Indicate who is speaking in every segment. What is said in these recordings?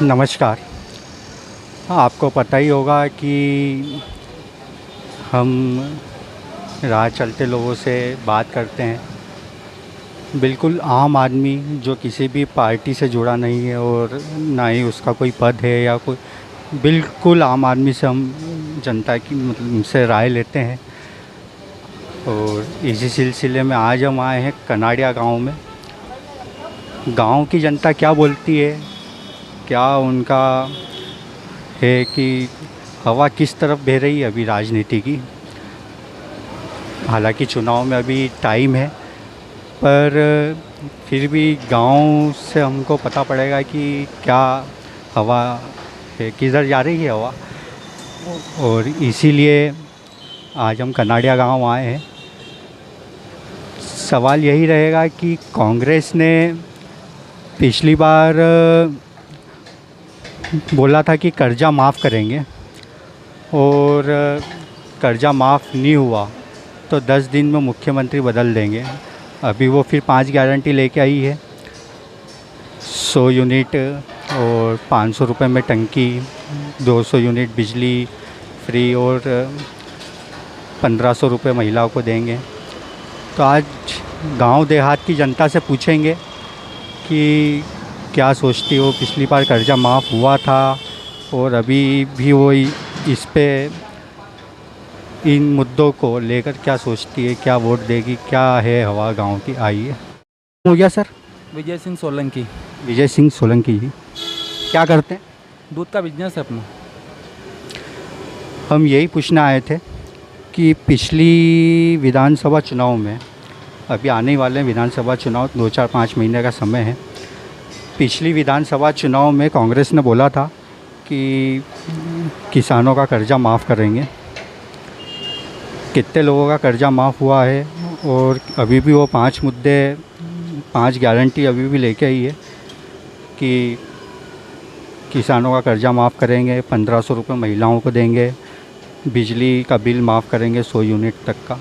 Speaker 1: नमस्कार। हाँ, आपको पता ही होगा कि हम राह चलते लोगों से बात करते हैं। बिल्कुल आम आदमी जो किसी भी पार्टी से जुड़ा नहीं है और ना ही उसका कोई पद है या कोई, बिल्कुल आम आदमी से हम जनता की मतलब उनसे राय लेते हैं। और इसी सिलसिले में आज हम आए हैं कनाड़िया गांव में। गांव की जनता क्या बोलती है, क्या उनका है कि हवा किस तरफ बह रही है अभी राजनीति की। हालांकि चुनाव में अभी टाइम है, पर फिर भी गांव से हमको पता पड़ेगा कि क्या हवा है, किधर जा रही है हवा। और इसीलिए आज हम कनाड़िया गांव आए हैं। सवाल यही रहेगा कि कांग्रेस ने पिछली बार बोला था कि कर्ज़ा माफ़ करेंगे और कर्ज़ा माफ़ नहीं हुआ तो 10 दिन में मुख्यमंत्री बदल देंगे। अभी वो फिर 5 गारंटी लेके आई है, 100 यूनिट और 500 रुपये में टंकी, 200 यूनिट बिजली फ्री और 1500 रुपये महिलाओं को देंगे। तो आज गांव देहात की जनता से पूछेंगे कि क्या सोचती हो। पिछली बार कर्ज़ा माफ़ हुआ था और अभी भी वो इस पे इन मुद्दों को लेकर क्या सोचती है, क्या वोट देगी, क्या है हवा गांव की। आइए। हो गया सर।
Speaker 2: विजय सिंह सोलंकी।
Speaker 1: विजय सिंह सोलंकी जी क्या करते हैं?
Speaker 2: दूध का बिजनेस है अपना।
Speaker 1: हम यही पूछने आए थे कि पिछली विधानसभा चुनाव में, अभी आने वाले विधानसभा चुनाव 2-4-5 महीने का समय है। पिछली विधानसभा चुनाव में कांग्रेस ने बोला था कि किसानों का कर्ज़ा माफ़ करेंगे। कितने लोगों का कर्ज़ा माफ़ हुआ है और अभी भी वो 5 मुद्दे, 5 गारंटी अभी भी लेके आई है कि किसानों का कर्ज़ा माफ़ करेंगे, 1500 रुपये महिलाओं को देंगे, बिजली का बिल माफ़ करेंगे 100 यूनिट तक का।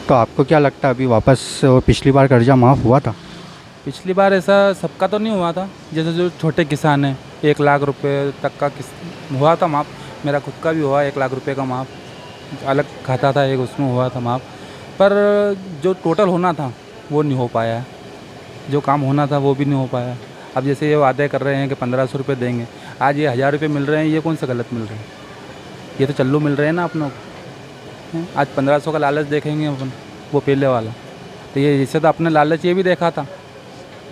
Speaker 1: तो आपको क्या लगता है अभी वापस पिछली बार कर्ज़ा माफ़ हुआ था?
Speaker 2: पिछली बार ऐसा सबका तो नहीं हुआ था। जैसे जो छोटे किसान हैं 1 लाख रुपए तक का हुआ था माफ़। मेरा खुद का भी हुआ 1 लाख रुपए का माफ़। अलग खाता था एक, उसमें हुआ था माफ़। पर जो टोटल होना था वो नहीं हो पाया। जो काम होना था वो भी नहीं हो पाया। अब जैसे ये वादे कर रहे हैं कि 1500 रुपये देंगे, आज ये 1000 रुपये मिल रहे हैं, ये कौन सा गलत मिल रहे हैं? ये तो चल्लू मिल रहे हैं ना अपनों को। आज 1500 का लालच देखेंगे अपन, वो पहले वाला। तो ये इससे तो अपने लालच ये भी देखा था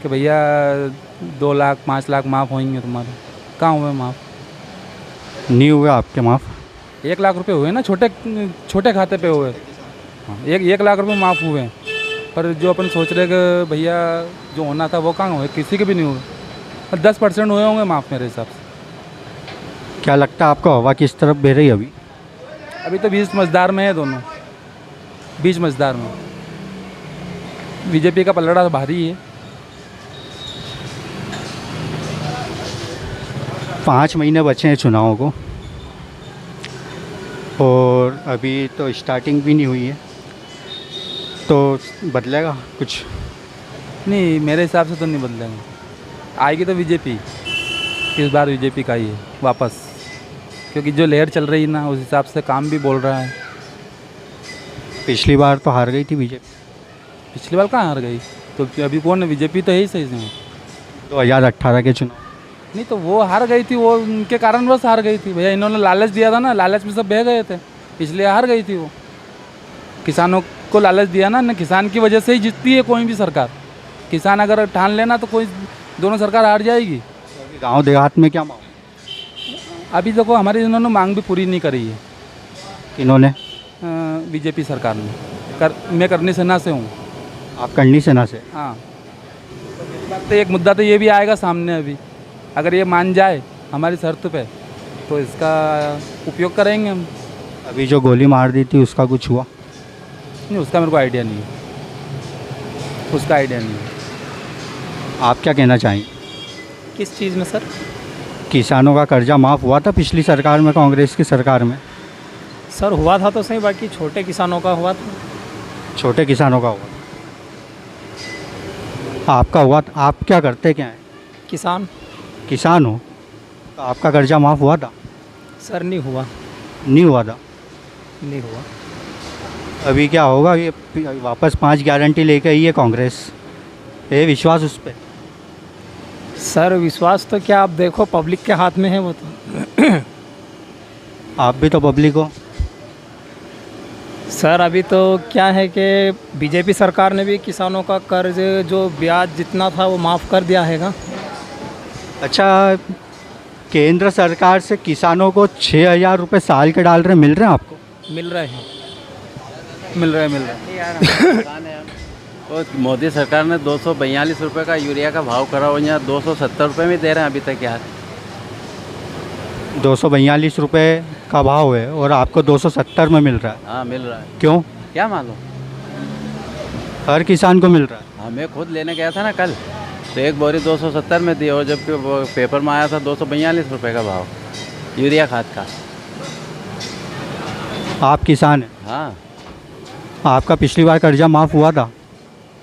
Speaker 2: कि भैया 2 लाख 5 लाख माफ़ होंगे तुम्हारे। कहाँ हुए माफ़?
Speaker 1: नहीं हुए आपके माफ़?
Speaker 2: 1 लाख रुपए हुए ना, छोटे छोटे खाते पे हुए। हाँ, 1 लाख रुपए माफ़ हुए हैं। पर जो अपन सोच रहे कि भैया जो होना था वो कहाँ हुए? किसी के भी नहीं हुए। 10% हुए होंगे माफ़ मेरे हिसाब से।
Speaker 1: क्या लगता है आपको हवा किस तरफ बह रही है अभी?
Speaker 2: अभी तो बीच मझदार में है दोनों, बीच मझदार में। बीजेपी का पलड़ा भारी है।
Speaker 1: 5 महीने बचे हैं चुनाव को और अभी तो स्टार्टिंग भी नहीं हुई है, तो बदलेगा कुछ?
Speaker 2: नहीं, मेरे हिसाब से तो नहीं बदलेगा। आएगी तो बीजेपी। इस बार बीजेपी का ही है वापस, क्योंकि जो लहर चल रही है ना उस हिसाब से काम भी बोल रहा है।
Speaker 1: पिछली बार तो हार गई थी बीजेपी।
Speaker 2: पिछली बार कहाँ हार गई? तो अभी कौन है? बीजेपी तो है ही सही से।
Speaker 1: 2018 के चुनाव
Speaker 2: नहीं तो वो हार गई थी, वो उनके कारण बस हार गई थी भैया। इन्होंने लालच दिया था ना, लालच में सब बह गए थे, इसलिए हार गई थी वो। किसानों को लालच दिया ना, किसान की वजह से ही जीतती है कोई भी सरकार। किसान अगर ठान लेना तो कोई दोनों सरकार हार जाएगी।
Speaker 1: गांव देहात में क्या मांग?
Speaker 2: अभी देखो हमारी इन्होंने मांग भी पूरी नहीं करी है।
Speaker 1: इन्होंने?
Speaker 2: बीजेपी सरकार ने मैं करनी सेना से हूँ।
Speaker 1: आप करनी सेना से?
Speaker 2: हाँ। तो एक मुद्दा तो ये भी आएगा सामने अभी, अगर ये मान जाए हमारी शर्त पे तो इसका उपयोग करेंगे हम।
Speaker 1: अभी जो गोली मार दी थी उसका कुछ हुआ?
Speaker 2: नहीं, उसका मेरे को आइडिया नहीं है। उसका आइडिया नहीं है।
Speaker 1: आप क्या कहना चाहेंगे?
Speaker 3: किस चीज़ में सर?
Speaker 1: किसानों का कर्जा माफ़ हुआ था पिछली सरकार में, कांग्रेस की सरकार में।
Speaker 3: सर हुआ था तो सही, बाकी छोटे किसानों का हुआ था।
Speaker 1: छोटे किसानों का हुआ? आपका हुआ? आप क्या करते क्या हैं?
Speaker 3: किसान।
Speaker 1: किसान हो तो आपका कर्जा माफ़ हुआ था?
Speaker 3: सर नहीं हुआ,
Speaker 1: नहीं हुआ था।
Speaker 3: नहीं हुआ।
Speaker 1: अभी क्या होगा, ये वापस 5 गारंटी लेके आई है कांग्रेस, ये विश्वास उस पर?
Speaker 3: सर विश्वास तो क्या, आप देखो पब्लिक के हाथ में है वो तो।
Speaker 1: आप भी तो पब्लिक हो।
Speaker 3: सर अभी तो क्या है कि बीजेपी सरकार ने भी किसानों का कर्ज जो ब्याज जितना था वो माफ़ कर दिया हैगा।
Speaker 1: अच्छा, केंद्र सरकार से किसानों को 6,000 रुपये साल के डाल रहे, मिल रहे हैं आपको?
Speaker 3: मिल रहे हैं।
Speaker 2: मिल रहा है, मिल रहा है।
Speaker 4: तो मोदी सरकार ने 242 रुपये का यूरिया का भाव करा और यहाँ 270 रुपये में दे रहे हैं अभी तक यार।
Speaker 1: 242 रुपये का भाव है और आपको 270 में मिल रहा है।
Speaker 4: हाँ मिल रहा है।
Speaker 1: क्यों?
Speaker 4: क्या मालूम,
Speaker 1: हर किसान को मिल रहा है।
Speaker 4: हाँ मैं खुद लेने गया था ना कल, तो एक बोरी 270 में दी और जबकि वो पेपर में आया था 242 रुपये का भाव यूरिया खाद का।
Speaker 1: आप किसान हैं,
Speaker 4: हाँ
Speaker 1: आपका पिछली बार कर्जा माफ़ हुआ था?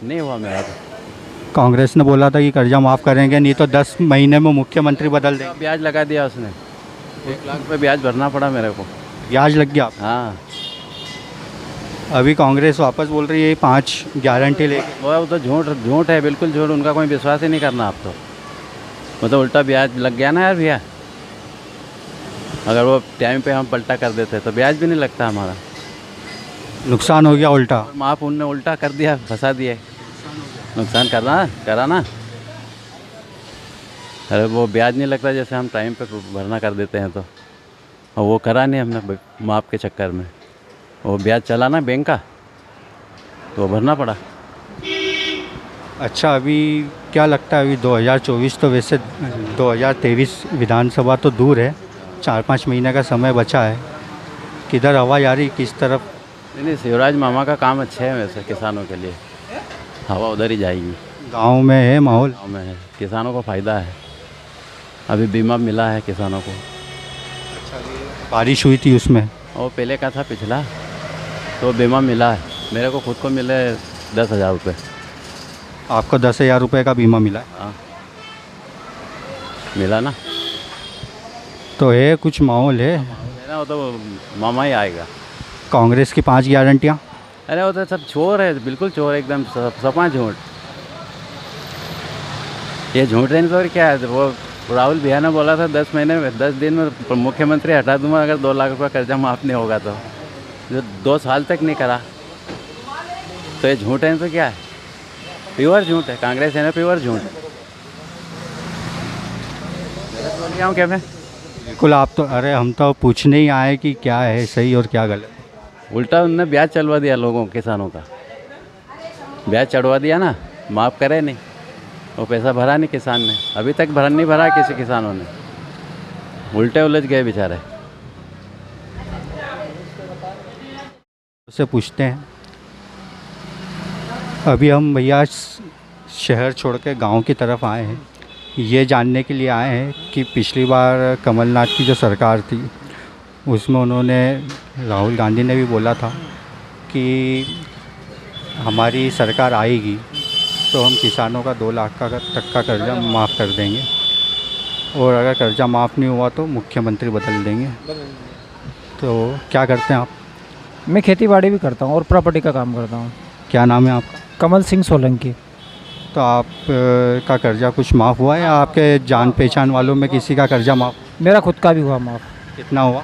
Speaker 4: नहीं हुआ मेरा तो।
Speaker 1: कांग्रेस ने बोला था कि कर्जा माफ़ करेंगे, नहीं तो 10 महीने में मुख्यमंत्री बदल देंगे।
Speaker 4: ब्याज लगा दिया उसने, 1 लाख रुपये ब्याज भरना पड़ा मेरे को।
Speaker 1: ब्याज लग गया आप?
Speaker 4: हाँ
Speaker 1: अभी कांग्रेस वापस बोल रही है 5 गारंटी लेके।
Speaker 4: वो तो झूठ है, बिल्कुल झूठ, उनका कोई विश्वास ही नहीं करना आप तो। मतलब उल्टा ब्याज लग गया ना यार भैया, अगर वो टाइम पे हम पलटा कर देते तो ब्याज भी नहीं लगता हमारा।
Speaker 1: नुकसान हो गया उल्टा।
Speaker 4: और माफ उनने उल्टा कर दिया, फंसा दिए। नुकसान करा ना। अरे वो ब्याज नहीं लगता जैसे हम टाइम पे भरना कर देते हैं तो, और वो करा नहीं हमने माप के चक्कर में। वो ब्याज चला ना बैंक का तो भरना पड़ा।
Speaker 1: अच्छा, अभी क्या लगता है, अभी 2024 तो वैसे 2023 विधानसभा तो दूर है, 4-5 महीने का समय बचा है, किधर हवा जा रही, किस तरफ?
Speaker 4: नहीं, शिवराज मामा का काम अच्छा है वैसे किसानों के लिए, हवा उधर ही जाएगी।
Speaker 1: गांव में है माहौल?
Speaker 4: गाँव में है, किसानों को फ़ायदा है। अभी बीमा मिला है किसानों को।
Speaker 1: बारिश हुई थी उसमें?
Speaker 4: और पहले का था पिछला, तो बीमा मिला है मेरे को, खुद को मिले 10,000 रुपये।
Speaker 1: आपको 10,000 रुपये का बीमा मिला है?
Speaker 4: हाँ मिला ना।
Speaker 1: तो है कुछ माहौल है।
Speaker 4: मेरा वो तो मामा ही आएगा।
Speaker 1: कांग्रेस की 5 गारंटियाँ?
Speaker 4: अरे वो तो सब चोर है, बिल्कुल चोर, एकदम सपा झूठ। ये झूठ है नहीं तो और क्या है। वो राहुल भैया ने बोला था 10 महीने में 10 दिन में मुख्यमंत्री हटा दूंगा अगर 2 लाख रुपये कर्जा माफ़ नहीं होगा तो, जो 2 साल तक नहीं करा। तो ये झूठ है नहीं तो क्या है, प्योर झूठ है। कांग्रेस है ना, प्योर झूठ। बोल गया हूँ क्या मैं?
Speaker 1: बिल्कुल। आप तो, अरे हम तो पूछने ही आए कि क्या है सही और क्या गलत।
Speaker 4: उल्टा उनने ब्याज चलवा दिया लोगों किसानों का, ब्याज चढ़वा दिया ना, माफ़ करे नहीं, वो पैसा भरा नहीं किसान ने, अभी तक नहीं भरा किसी किसानों ने, उल्टे उलझ गए बेचारे।
Speaker 1: उससे पूछते हैं। अभी हम भैया शहर छोड़ के गाँव की तरफ आए हैं, ये जानने के लिए आए हैं कि पिछली बार कमलनाथ की जो सरकार थी उसमें उन्होंने, राहुल गांधी ने भी बोला था कि हमारी सरकार आएगी तो हम किसानों का 2 लाख तक का कर्जा माफ़ कर देंगे, और अगर कर्जा माफ़ नहीं हुआ तो मुख्यमंत्री बदल देंगे। तो क्या करते हैं आप?
Speaker 3: मैं खेती बाड़ी भी करता हूँ और प्रॉपर्टी का काम करता हूँ।
Speaker 1: क्या नाम है आपका?
Speaker 3: कमल सिंह सोलंकी।
Speaker 1: तो आप का कर्जा कुछ माफ़ हुआ है या आपके जान पहचान वालों में किसी का कर्जा माफ़?
Speaker 3: मेरा खुद का भी हुआ माफ़,
Speaker 1: कितना हुआ?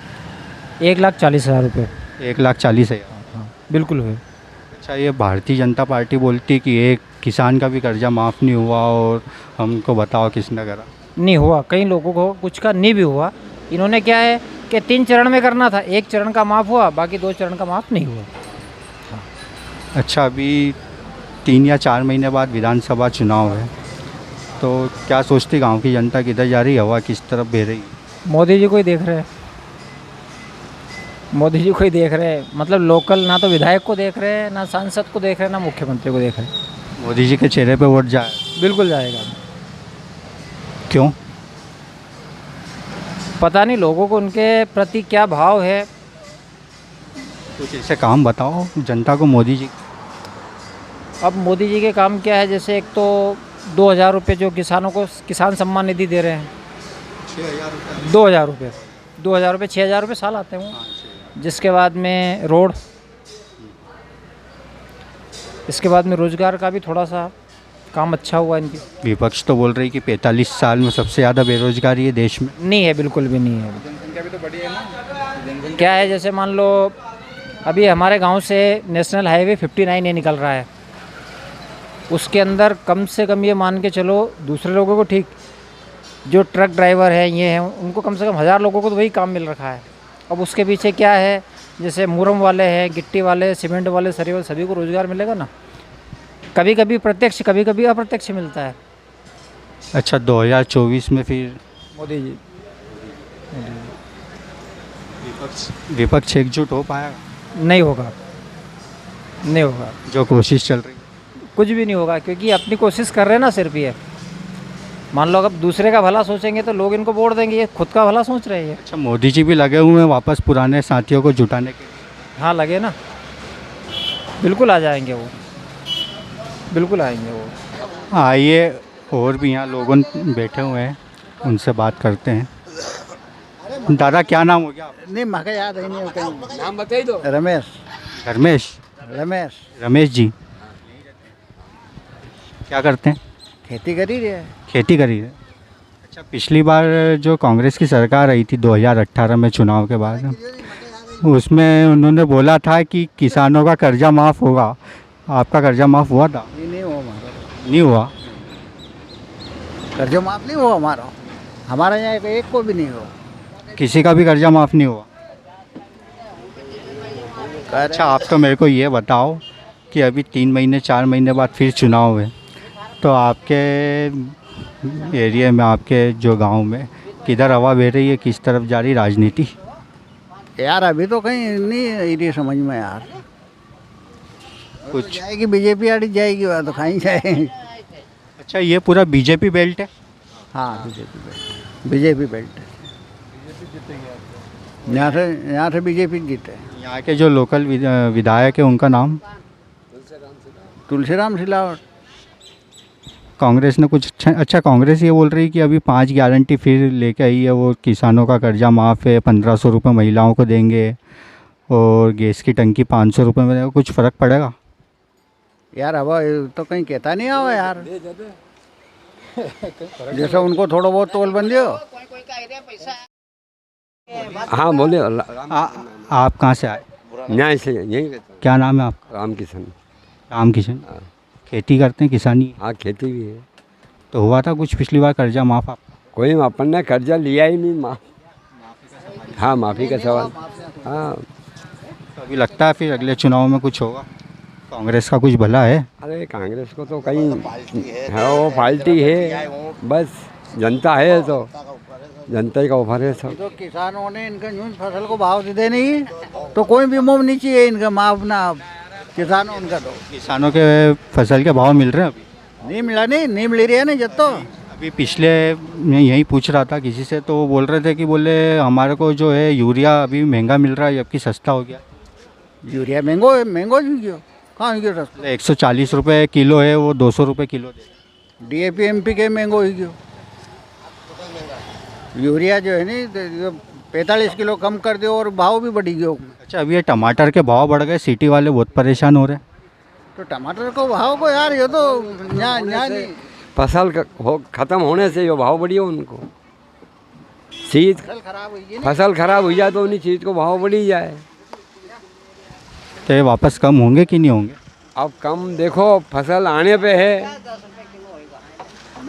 Speaker 3: 1,40,000 रुपये।
Speaker 1: 1,40,000?
Speaker 3: हाँ बिल्कुल हुए।
Speaker 1: अच्छा, ये भारतीय जनता पार्टी बोलती कि एक किसान का भी कर्जा माफ़ नहीं हुआ, और हमको बताओ किसने करा?
Speaker 3: नहीं हुआ, कई लोगों को कुछ का नहीं भी हुआ। इन्होंने क्या है कि 3 चरण में करना था, 1 चरण का माफ़ हुआ, बाकी 2 चरण का माफ़ नहीं हुआ।
Speaker 1: अच्छा, अभी 3 या 4 महीने बाद विधानसभा चुनाव है, तो क्या सोचती गांव की जनता, किधर जा रही है हवा, किस तरफ बह रही है?
Speaker 3: मोदी जी को ही देख रहे हैं, मोदी जी को ही देख रहे हैं। मतलब लोकल ना तो विधायक को देख रहे हैं, ना सांसद को देख रहे हैं, ना मुख्यमंत्री को देख रहे हैं।
Speaker 1: मोदी जी के चेहरे पे वोट जाए?
Speaker 3: बिल्कुल जाएगा।
Speaker 1: क्यों?
Speaker 3: पता नहीं लोगों को उनके प्रति क्या भाव है।
Speaker 1: कुछ ऐसे काम बताओ जनता को मोदी जी।
Speaker 3: अब मोदी जी के काम क्या है, जैसे एक तो 2,000 रुपये जो किसानों को किसान सम्मान निधि दे रहे हैं, ₹2,000 ₹2,000 ₹6,000 साल आते हैं वो। जिसके बाद में रोड, इसके बाद में रोज़गार का भी थोड़ा सा काम अच्छा हुआ इनकी।
Speaker 1: विपक्ष तो बोल रही कि 45 साल में सबसे ज़्यादा बेरोजगारी है देश में।
Speaker 3: नहीं है, बिल्कुल भी नहीं है। जनसंख्या भी तो बढ़ी है ना। क्या है, जैसे मान लो अभी हमारे गांव से नेशनल हाईवे 59 ये निकल रहा है, उसके अंदर कम से कम ये मान के चलो, दूसरे लोगों को ठीक, जो ट्रक ड्राइवर हैं ये हैं, उनको कम से कम 1000 लोगों को तो वही काम मिल रखा है। अब उसके पीछे क्या है, जैसे मुरम वाले हैं, गिट्टी वाले, सीमेंट वाले, सरिया वाले, सभी को रोज़गार मिलेगा ना। कभी कभी प्रत्यक्ष, कभी कभी अप्रत्यक्ष मिलता है।
Speaker 1: अच्छा, 2024 में फिर
Speaker 3: मोदी जी,
Speaker 1: विपक्ष एकजुट हो पाएगा?
Speaker 3: नहीं होगा, नहीं होगा,
Speaker 1: जो कोशिश चल रही है।
Speaker 3: कुछ भी नहीं होगा, क्योंकि अपनी कोशिश कर रहे हैं ना सिर्फ ये। मान लो अगर दूसरे का भला सोचेंगे तो लोग इनको वोट देंगे, ये खुद का भला सोच रहे हैं।
Speaker 1: अच्छा, मोदी जी भी लगे हुए हैं वापस पुराने साथियों को जुटाने के लिए?
Speaker 3: हाँ, लगे ना, बिल्कुल आ जाएंगे वो, बिल्कुल आएंगे वो।
Speaker 1: आइए, और भी यहाँ लोग बैठे हुए हैं, उनसे बात करते हैं। दादा, क्या नाम हो गया आपका?
Speaker 5: नहीं, मका याद है नहीं, कहीं नाम बताइए दो। रमेश।
Speaker 1: धर्मेश?
Speaker 5: रमेश।
Speaker 1: रमेश जी क्या करते हैं?
Speaker 5: खेती करी रहे।
Speaker 1: खेती करी है। अच्छा, पिछली बार जो कांग्रेस की सरकार आई थी 2018 में चुनाव के बाद, उसमें उन्होंने बोला था कि किसानों का कर्जा माफ़ होगा। आपका कर्जा माफ़ हुआ था?
Speaker 5: नहीं हुआ हमारा।
Speaker 1: नहीं हुआ?
Speaker 5: कर्जा माफ नहीं हुआ हमारा, हमारे यहाँ एक को भी नहीं हुआ।
Speaker 1: किसी का भी कर्जा माफ़ नहीं हुआ? अच्छा, आप तो मेरे को ये बताओ कि अभी 3 महीने 4 महीने बाद फिर चुनाव है, तो आपके एरिया में, आपके जो गांव में किधर हवा बह रही है, किस तरफ जा रही राजनीति?
Speaker 5: यार अभी तो कहीं नहीं आई रही समझ में यार।
Speaker 1: कुछ
Speaker 5: जाएगी बीजेपी आड़ी जाएगी, वह तो कहीं जाएगी।
Speaker 1: अच्छा, ये पूरा बीजेपी बेल्ट है?
Speaker 5: हाँ, बीजेपी बेल्ट है। यहाँ से बीजेपी जीते हैं।
Speaker 1: यहाँ के जो लोकल विधायक है उनका नाम?
Speaker 5: तुलसीराम सिलावट।
Speaker 1: कांग्रेस ने कुछ अच्छा, कांग्रेस ये बोल रही कि अभी 5 गारंटी फिर लेके आई है, वो किसानों का कर्जा माफ़ है, 1500 रुपये महिलाओं को देंगे, और गैस की टंकी 500 रुपये में देंगे। कुछ फ़र्क पड़ेगा?
Speaker 5: यार अब तो कहीं कहता नहीं आवा यार, जैसे उनको थोड़ा बहुत तोल बंदी हो।
Speaker 6: हाँ बोले।
Speaker 1: आप कहाँ से आए?
Speaker 6: न्याय से यही।
Speaker 1: क्या नाम है आपका?
Speaker 6: राम किशन।
Speaker 1: राम किशन। खेती करते हैं, किसानी?
Speaker 6: हाँ, खेती भी है।
Speaker 1: तो हुआ था कुछ पिछली बार कर्जा माफ़ आप?
Speaker 6: कोई अपन ने कर्जा लिया ही नहीं, हाँ, माफ़ी का सवाल। हाँ,
Speaker 1: तो अभी लगता है फिर अगले चुनाव में कुछ होगा? कांग्रेस का कुछ भला है?
Speaker 6: अरे कांग्रेस को तो कहीं है, वो पार्टी है, बस जनता है तो जनता ही का ऑफर है सब।
Speaker 5: तो किसानों ने इनका न्यूज फसल को भाव दे नहीं, तो कोई भी मुँह नहीं चाहिए इनका माफ ना। किसानों उनका तो
Speaker 1: किसानों के फसल के भाव मिल रहे हैं? अभी
Speaker 5: नहीं मिला, नहीं मिल रही है ना जब तो।
Speaker 1: अभी पिछले मैं यही पूछ रहा था किसी से, तो वो बोल रहे थे कि बोले हमारे को जो है यूरिया अभी महंगा मिल रहा है, जबकि सस्ता हो गया।
Speaker 5: यूरिया महंगो ही क्यों, कहाँ क्यों सस्ता?
Speaker 1: 140 रुपये किलो है, वो 200 रुपये किलो दे।
Speaker 5: DAP MP के महंगो ही क्यों? यूरिया जो है नहीं 45 किलो कम कर दो और भाव भी बढ़ी गयो।
Speaker 1: अच्छा, अभी ये टमाटर के भाव बढ़ गए, सिटी वाले बहुत परेशान हो रहे हैं।
Speaker 5: तो टमाटर को भाव को यार ये तो नहीं।
Speaker 6: फसल खत्म होने से ये भाव बढ़िया उनको। चीज फसल खराब हुई जाए तो उन्हीं चीज़ को भाव बढ़ी जाए।
Speaker 1: तो ये वापस कम होंगे कि नहीं होंगे?
Speaker 6: अब कम देखो, फसल आने पे है।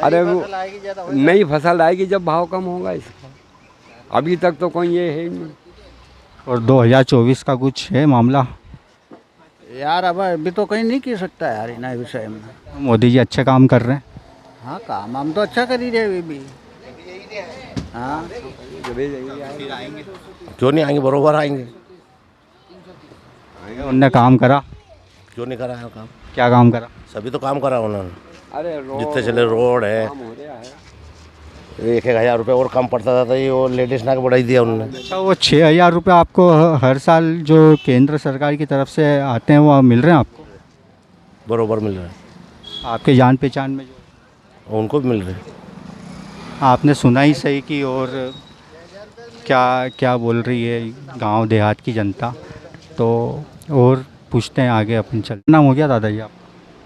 Speaker 6: अरे वो नई फसल आएगी जब भाव कम होगा इसका, अभी तक तो कोई ये है नहीं।
Speaker 1: और 2024 का कुछ है मामला?
Speaker 5: यार अब अभी तो कहीं नहीं कह सकता यार इन विषय में।
Speaker 1: मोदी जी अच्छे काम कर रहे हैं?
Speaker 5: हाँ, काम हम तो अच्छा कर ही रहे अभी भी। हाँ,
Speaker 7: क्यों नहीं आएंगे, बरोबर आएंगे।
Speaker 1: उनने काम करा?
Speaker 7: क्यों नहीं करा है काम?
Speaker 1: क्या काम करा?
Speaker 7: सभी तो काम करा उन्होंने।
Speaker 6: अरे
Speaker 7: जितने चले रोड है, 1,000 रुपये और कम पड़ता था, तो ये वो लेडीज ना बढ़ाई दिया उन्होंने।
Speaker 1: अच्छा, वो 6,000 रुपये आपको हर साल जो केंद्र सरकार की तरफ से आते हैं वो मिल रहे हैं आपको?
Speaker 7: बरोबर मिल रहा है।
Speaker 1: आपके जान पहचान में जो?
Speaker 7: उनको भी मिल रहे हैं।
Speaker 1: आपने सुना ही सही कि और क्या क्या बोल रही है गांव देहात की जनता। तो और पूछते हैं आगे अपन चल। नाम हो गया दादाजी आप?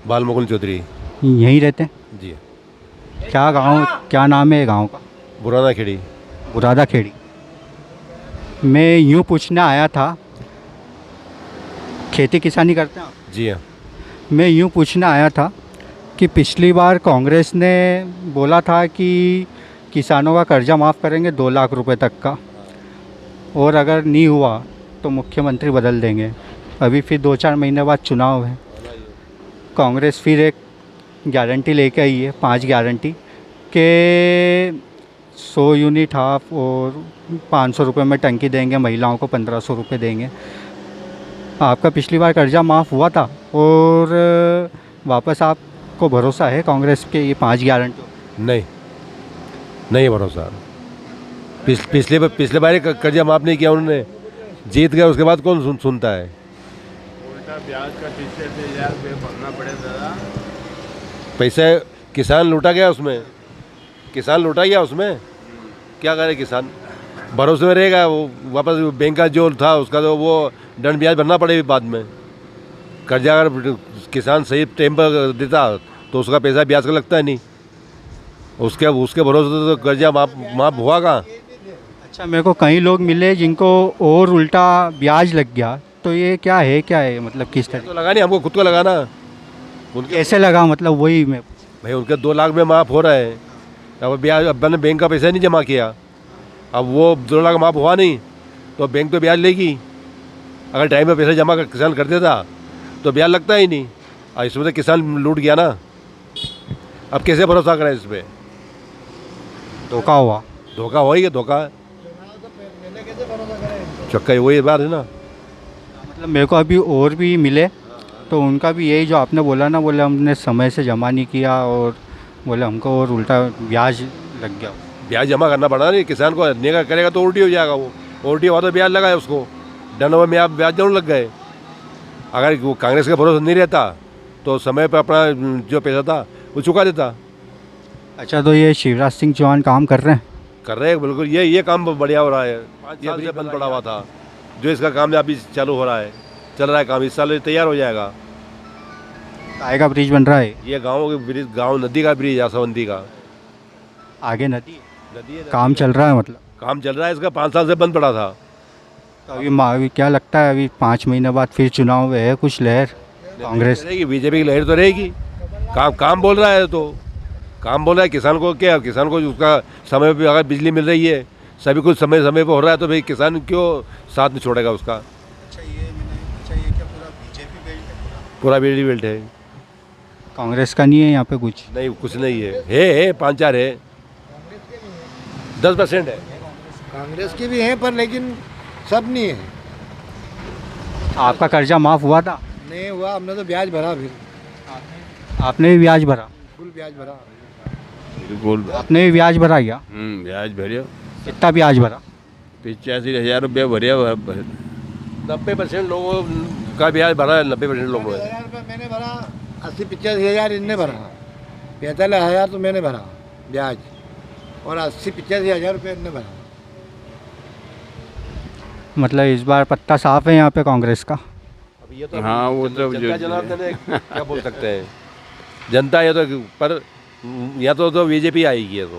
Speaker 8: बालमुकुंद चौधरी।
Speaker 1: यहीं रहते हैं?
Speaker 8: जी।
Speaker 1: क्या गांव, क्या नाम है गांव का?
Speaker 8: बुराना खेड़ी।
Speaker 1: बुरादा खेड़ी। मैं यूँ पूछने आया था, खेती किसानी करते हैं आप?
Speaker 8: जी हाँ।
Speaker 1: मैं यूँ पूछने आया था कि पिछली बार कांग्रेस ने बोला था कि किसानों का कर्जा माफ़ करेंगे 2 लाख रुपए तक का, और अगर नहीं हुआ तो मुख्यमंत्री बदल देंगे। अभी फिर 2-4 महीने बाद चुनाव है, कांग्रेस फिर एक गारंटी लेके आई है, 5 गारंटी के 100 यूनिट हाफ और 500 रुपये में टंकी देंगे, महिलाओं को 1500 रुपये देंगे। आपका पिछली बार कर्जा माफ़ हुआ था और वापस आपको भरोसा है कांग्रेस के ये 5 गारंटी?
Speaker 8: नहीं, नहीं भरोसा। पिछले बार कर्जा माफ़ नहीं किया उन्होंने, जीत गए उसके बाद कौन सुनता है।
Speaker 9: ब्याज का 30,000 रुपये भरना पड़े दादा।
Speaker 8: पैसे किसान लूटा गया उसमें, किसान लूटा गया उसमें। क्या करे किसान, भरोसे में रहेगा वो, वापस बैंक का जो था उसका तो वो दंड ब्याज भरना पड़ेगा बाद में। कर्जा अगर किसान सही टाइम पर देता तो उसका पैसा ब्याज का लगता है नहीं, उसके भरोसे तो कर्जा माफ हुआ कहाँ।
Speaker 1: अच्छा, मेरे को कई लोग मिले जिनको और उल्टा ब्याज लग गया, तो ये क्या है मतलब किस तरह?
Speaker 8: तो लगा नहीं, हमको खुद को लगाना। उनके
Speaker 1: कैसे लगा, मतलब वही मैं
Speaker 8: भाई उनके 2 लाख में माफ़ हो रहा है, अब ब्याज, अब मैंने बैंक का पैसा नहीं जमा किया, अब वो 2 लाख माफ़ हुआ नहीं तो बैंक तो ब्याज लेगी। अगर टाइम में पैसा जमा कर किसान कर देता तो ब्याज लगता ही नहीं। और इसमें तो किसान लूट गया ना, अब कैसे भरोसा करें इस पर?
Speaker 1: धोखा हुआ।
Speaker 8: धोखा हो ही गया, धोखा चक्का वही बात है ना।
Speaker 1: मतलब मेरे को अभी और भी मिले तो उनका भी यही जो आपने बोला ना, बोले हमने समय से जमा नहीं किया और बोले हमको और उल्टा ब्याज लग गया।
Speaker 8: ब्याज जमा करना पड़ा नहीं, किसान को नहीं करेगा तो उल्टी हो जाएगा। वो उल्टी हुआ तो ब्याज लगा है उसको, डनों में आप ब्याज जरूर लग गए। अगर वो कांग्रेस का भरोसा नहीं रहता तो समय पर अपना जो पैसा था वो चुका देता।
Speaker 1: अच्छा, तो ये शिवराज सिंह चौहान काम कर रहे हैं?
Speaker 8: कर रहे हैं बिल्कुल, ये काम बढ़िया हो रहा है। 5 साल से बंद पड़ा हुआ था, जो इसका काम अभी चालू हो रहा है, चल रहा है काम, इस साल तैयार हो जाएगा।
Speaker 1: काय का ब्रिज बन रहा है?
Speaker 8: ये गाँव नदी का ब्रिज, आसावंती का
Speaker 1: आगे नदी
Speaker 8: है।
Speaker 1: काम चल रहा है, मतलब
Speaker 8: काम चल रहा है इसका, 5 साल से बंद पड़ा था।
Speaker 1: तो अभी क्या लगता है, अभी 5 महीने बाद फिर चुनाव है, कुछ लहर कांग्रेस
Speaker 8: रहेगी, बीजेपी की लहर तो रहेगी। काम बोल रहा है तो काम बोल रहा है। किसान को क्या, किसान को उसका समय पे अगर बिजली मिल रही है, सभी कुछ समय पे हो रहा है, तो भाई किसान क्यों साथ में छोड़ेगा उसका।
Speaker 1: अच्छा, ये क्या पूरा बीजेपी बेल्ट है?
Speaker 8: पूरा बीजेपी बेल्ट है,
Speaker 1: कांग्रेस का नहीं है यहाँ पे कुछ?
Speaker 8: नहीं कुछ नहीं है 5-4 है, 10% है।
Speaker 5: कांग्रेस की भी है पर लेकिन सब नहीं है।
Speaker 1: आपका कर्जा माफ़ हुआ था?
Speaker 5: नहीं हुआ, हमने तो ब्याज भरा, फिर
Speaker 1: आपने भी ब्याज भरा?
Speaker 5: फुल ब्याज भरा।
Speaker 9: बिल्कुल।
Speaker 1: आपने भी ब्याज भरा क्या?
Speaker 9: ब्याज भरियो।
Speaker 1: कितना ब्याज भरा?
Speaker 9: 85,000 रुपये भरिया।
Speaker 8: 90% लोगों का ब्याज भरा है, 90% लोगों ने।
Speaker 5: 10,000 रुपये मैंने भरा, 80-85,000 इनने भरा, 45,000 तो मैंने भरा ब्याज, और 80-85,000 रुपये इनने भरा।
Speaker 1: मतलब इस बार पत्ता साफ है यहाँ पे कांग्रेस का?
Speaker 8: अब ये तो
Speaker 9: हाँ, वो तो
Speaker 8: जनता जनार्दन है, क्या बोल सकते हैं। जनता ये तो, पर यहाँ तो बीजेपी आएगी। ये तो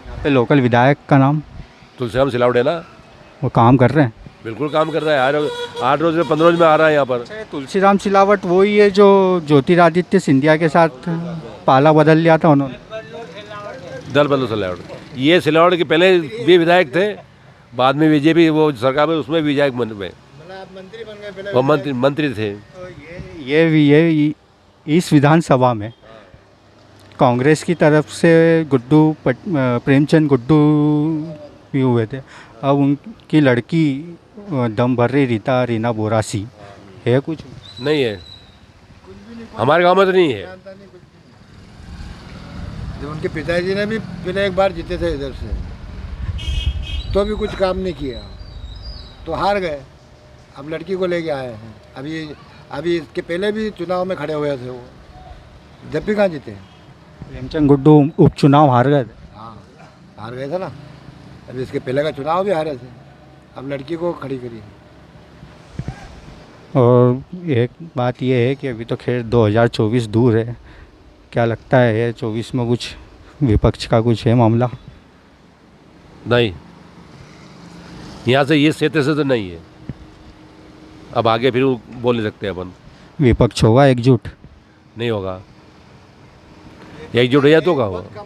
Speaker 1: यहाँ पे लोकल विधायक का नाम
Speaker 8: तुलसीराम सिलावट है ना,
Speaker 1: वो काम कर रहे हैं?
Speaker 8: बिल्कुल काम कर रहा है। 8 रोज में 15 रोज में आ रहा है यहाँ पर।
Speaker 1: अच्छा, तुलसीराम सिलावट वही है जो ज्योतिरादित्य सिंधिया के साथ पाला बदल लिया था उन्होंने?
Speaker 8: दल बदल सिलावट, ये सिलावट के पहले भी विधायक थे, बाद में बीजेपी वो सरकार में उसमें विधायक बन गए,
Speaker 5: मंत्री बन गए पहले।
Speaker 8: वो मंत्री थे।
Speaker 1: तो ये इस विधानसभा में कांग्रेस की तरफ से प्रेमचंद गुड्डू भी हुए थे, अब उनकी लड़की दम भर रही रीना बोरासी है कुछ?
Speaker 8: नहीं है, हमारे गांव में तो नहीं है।
Speaker 5: जब उनके पिताजी ने भी पहले एक बार जीते थे इधर से, तो भी कुछ काम नहीं किया, तो हार गए। अब लड़की को लेके आए हैं। अभी इसके पहले भी चुनाव में खड़े हुए थे वो, जब भी कहाँ जीते।
Speaker 1: प्रेमचंद गुड्डू उपचुनाव हार गए थे?
Speaker 5: हाँ, हार गए थे ना। अभी इसके पहले का चुनाव भी हारे थे, अब लड़की को खड़ी करी।
Speaker 1: और एक बात ये है कि अभी तो खैर 2024 दूर है, क्या लगता है 24 में कुछ विपक्ष का कुछ है मामला?
Speaker 8: नहीं, यहाँ से ये सेते से तो नहीं है। अब आगे फिर बोल नहीं सकते अपन।
Speaker 1: विपक्ष होगा एकजुट?
Speaker 8: नहीं होगा, एकजुट हो जाए तो क्या होगा।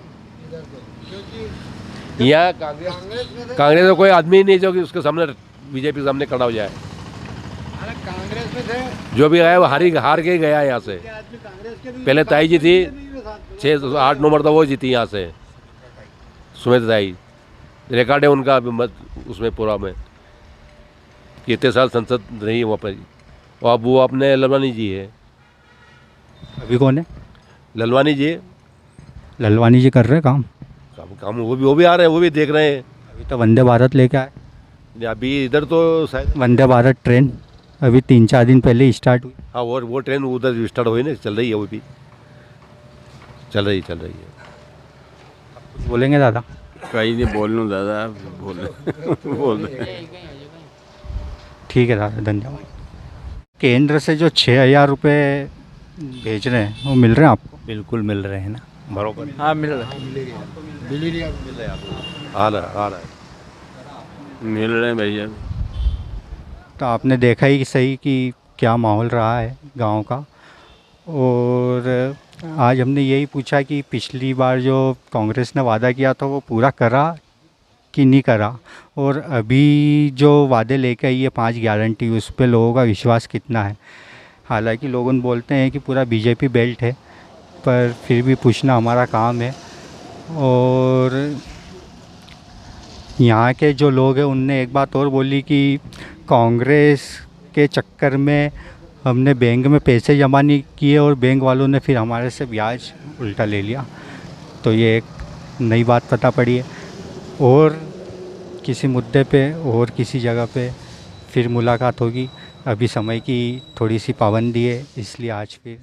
Speaker 8: यहाँ कांग्रेस में कोई आदमी ही नहीं जो कि उसके सामने बीजेपी के सामने खड़ा हो जाए।
Speaker 5: कांग्रेस में थे
Speaker 8: जो भी आया वो हार के गया यहाँ से। पहले ताई जी थी, 6-8 नंबर तो वो जीती यहाँ से, सुमित्रा ताई। रिकॉर्ड है उनका उसमें पूरा में कि इतने साल संसद रही वहाँ पर। और अब वो अपने ललवानी जी है।
Speaker 1: अभी कौन है?
Speaker 8: ललवानी जी।
Speaker 1: ललवानी जी कर रहे हैं काम?
Speaker 8: काम वो भी आ रहे हैं, वो भी देख रहे हैं।
Speaker 1: अभी तो वंदे भारत लेके आए।
Speaker 8: अभी इधर तो शायद
Speaker 1: वंदे भारत ट्रेन अभी 3-4 दिन पहले ही स्टार्ट हुई।
Speaker 8: हाँ, वो ट्रेन उधर स्टार्ट हुई ना, चल रही है, वो भी चल रही है।
Speaker 1: कुछ बोलेंगे दादा?
Speaker 6: कहीं नहीं बोल लूँ दादा, बोल
Speaker 1: ठीक है दादा, धन्यवाद। केंद्र से जो 6,000 रुपये भेज रहे हैं वो मिल रहे हैं आपको?
Speaker 7: बिल्कुल मिल रहे हैं ना, बराबर।
Speaker 2: हाँ मिल रहा है,
Speaker 8: आ रहा है।
Speaker 6: मिल रहे हैं भैया।
Speaker 1: तो आपने देखा ही सही कि क्या माहौल रहा है गांव का। और आज हमने यही पूछा कि पिछली बार जो कांग्रेस ने वादा किया था वो पूरा करा कि नहीं करा, और अभी जो वादे लेके आई है 5 गारंटी, उस पे लोगों का विश्वास कितना है। हालांकि लोग बोलते हैं कि पूरा बीजेपी बेल्ट है, पर फिर भी पूछना हमारा काम है। और यहाँ के जो लोग हैं उनने एक बात और बोली कि कांग्रेस के चक्कर में हमने बैंक में पैसे जमा नहीं किए और बैंक वालों ने फिर हमारे से ब्याज उल्टा ले लिया। तो ये एक नई बात पता पड़ी है। और किसी मुद्दे पे और किसी जगह पे फिर मुलाकात होगी। अभी समय की थोड़ी सी पाबंदी है, इसलिए आज फिर